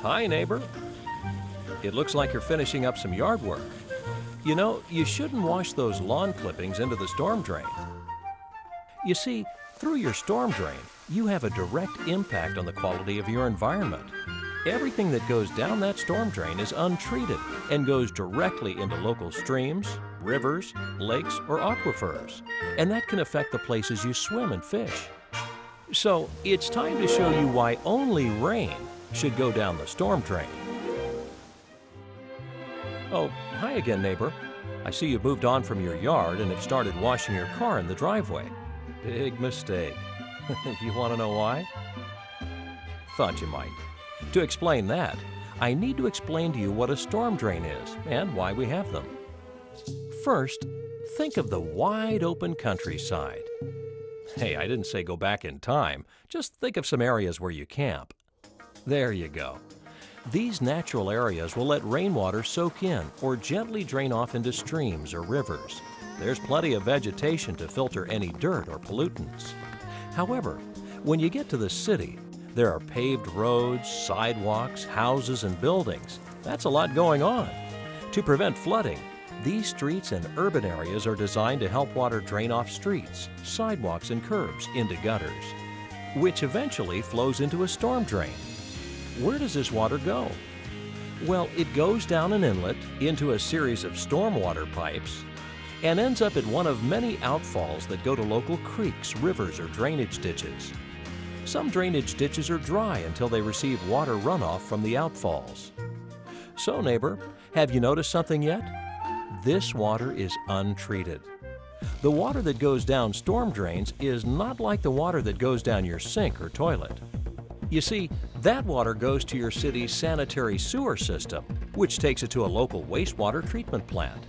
Hi, neighbor. It looks like you're finishing up some yard work. You know, you shouldn't wash those lawn clippings into the storm drain. You see, through your storm drain, you have a direct impact on the quality of your environment. Everything that goes down that storm drain is untreated and goes directly into local streams, rivers, lakes, or aquifers, and that can affect the places you swim and fish. So, it's time to show you why only rain should go down the storm drain. Oh, hi again, neighbor. I see you've moved on from your yard and have started washing your car in the driveway. Big mistake. You want to know why? Thought you might. To explain that, I need to explain to you what a storm drain is and why we have them. First, think of the wide open countryside. Hey, I didn't say go back in time. Just think of some areas where you camp. There you go. These natural areas will let rainwater soak in or gently drain off into streams or rivers. There's plenty of vegetation to filter any dirt or pollutants. However, when you get to the city, there are paved roads, sidewalks, houses, and buildings. That's a lot going on. To prevent flooding, these streets and urban areas are designed to help water drain off streets, sidewalks, and curbs into gutters, which eventually flows into a storm drain. Where does this water go? Well, it goes down an inlet into a series of stormwater pipes and ends up at one of many outfalls that go to local creeks, rivers, or drainage ditches. Some drainage ditches are dry until they receive water runoff from the outfalls. So, neighbor, have you noticed something yet? This water is untreated. The water that goes down storm drains is not like the water that goes down your sink or toilet. You see, that water goes to your city's sanitary sewer system, which takes it to a local wastewater treatment plant.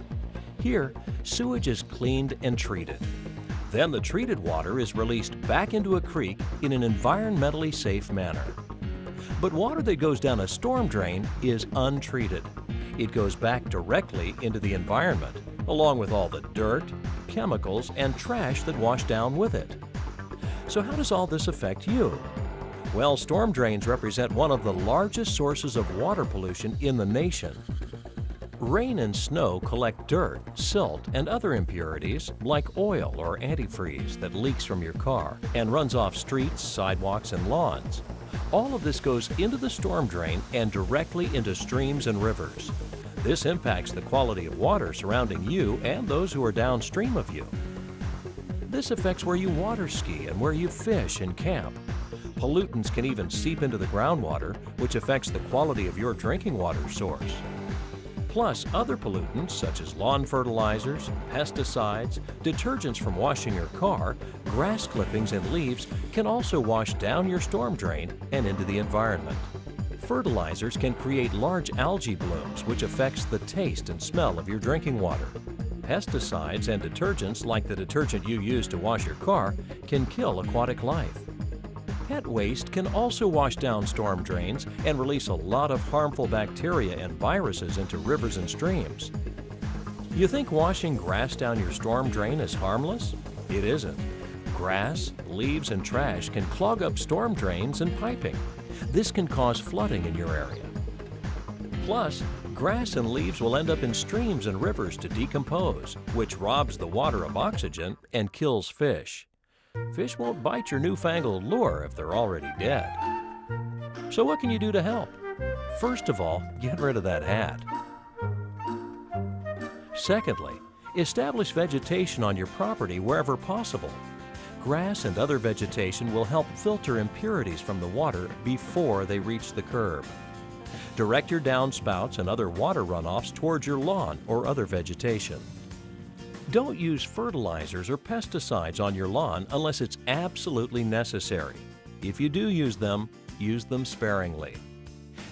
Here, sewage is cleaned and treated. Then the treated water is released back into a creek in an environmentally safe manner. But water that goes down a storm drain is untreated. It goes back directly into the environment, along with all the dirt, chemicals, and trash that wash down with it. So how does all this affect you? Well, storm drains represent one of the largest sources of water pollution in the nation. Rain and snow collect dirt, silt, and other impurities like oil or antifreeze that leaks from your car and runs off streets, sidewalks, and lawns. All of this goes into the storm drain and directly into streams and rivers. This impacts the quality of water surrounding you and those who are downstream of you. This affects where you water ski and where you fish and camp. Pollutants can even seep into the groundwater, which affects the quality of your drinking water source. Plus, other pollutants such as lawn fertilizers, pesticides, detergents from washing your car, grass clippings, and leaves can also wash down your storm drain and into the environment. Fertilizers can create large algae blooms, which affects the taste and smell of your drinking water. Pesticides and detergents, like the detergent you use to wash your car, can kill aquatic life. Pet waste can also wash down storm drains and release a lot of harmful bacteria and viruses into rivers and streams. You think washing grass down your storm drain is harmless? It isn't. Grass, leaves, and trash can clog up storm drains and piping. This can cause flooding in your area. Plus, grass and leaves will end up in streams and rivers to decompose, which robs the water of oxygen and kills fish. Fish won't bite your newfangled lure if they're already dead. So what can you do to help? First of all, get rid of that hat. Secondly, establish vegetation on your property wherever possible. Grass and other vegetation will help filter impurities from the water before they reach the curb. Direct your downspouts and other water runoffs towards your lawn or other vegetation. Don't use fertilizers or pesticides on your lawn unless it's absolutely necessary. If you do use them sparingly.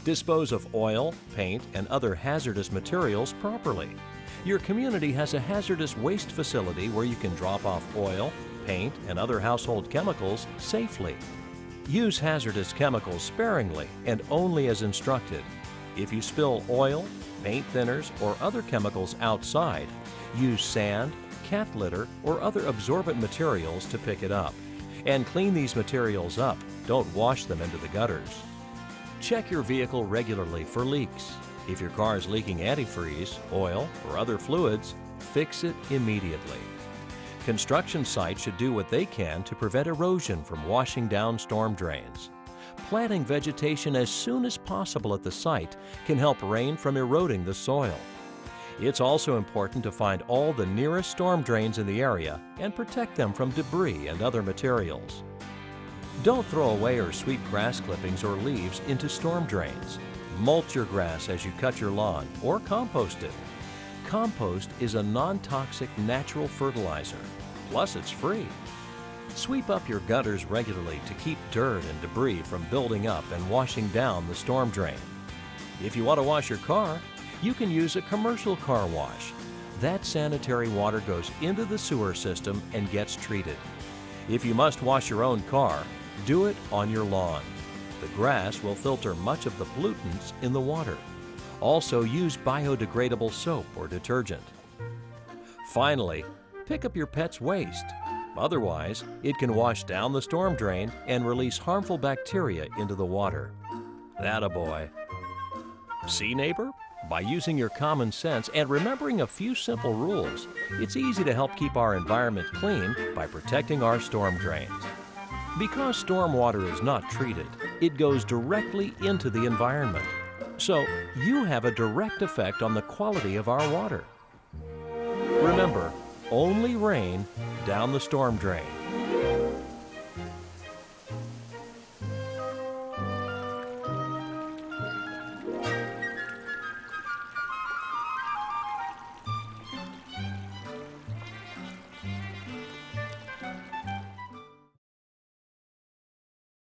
Dispose of oil, paint, and other hazardous materials properly. Your community has a hazardous waste facility where you can drop off oil, paint, and other household chemicals safely. Use hazardous chemicals sparingly and only as instructed. If you spill oil, paint thinners, or other chemicals outside, use sand, cat litter, or other absorbent materials to pick it up. And clean these materials up. Don't wash them into the gutters. Check your vehicle regularly for leaks. If your car is leaking antifreeze, oil, or other fluids, fix it immediately. Construction sites should do what they can to prevent erosion from washing down storm drains. Planting vegetation as soon as possible at the site can help rain from eroding the soil. It's also important to find all the nearest storm drains in the area and protect them from debris and other materials. Don't throw away or sweep grass clippings or leaves into storm drains. Mulch your grass as you cut your lawn or compost it. Compost is a non-toxic natural fertilizer, plus it's free. Sweep up your gutters regularly to keep dirt and debris from building up and washing down the storm drain. If you want to wash your car, you can use a commercial car wash. That sanitary water goes into the sewer system and gets treated. If you must wash your own car, do it on your lawn. The grass will filter much of the pollutants in the water. Also, use biodegradable soap or detergent. Finally, pick up your pet's waste. Otherwise, it can wash down the storm drain and release harmful bacteria into the water. Attaboy. See, neighbor? By using your common sense and remembering a few simple rules, it's easy to help keep our environment clean by protecting our storm drains. Because stormwater is not treated, it goes directly into the environment. So, you have a direct effect on the quality of our water. Remember, only rain down the storm drain.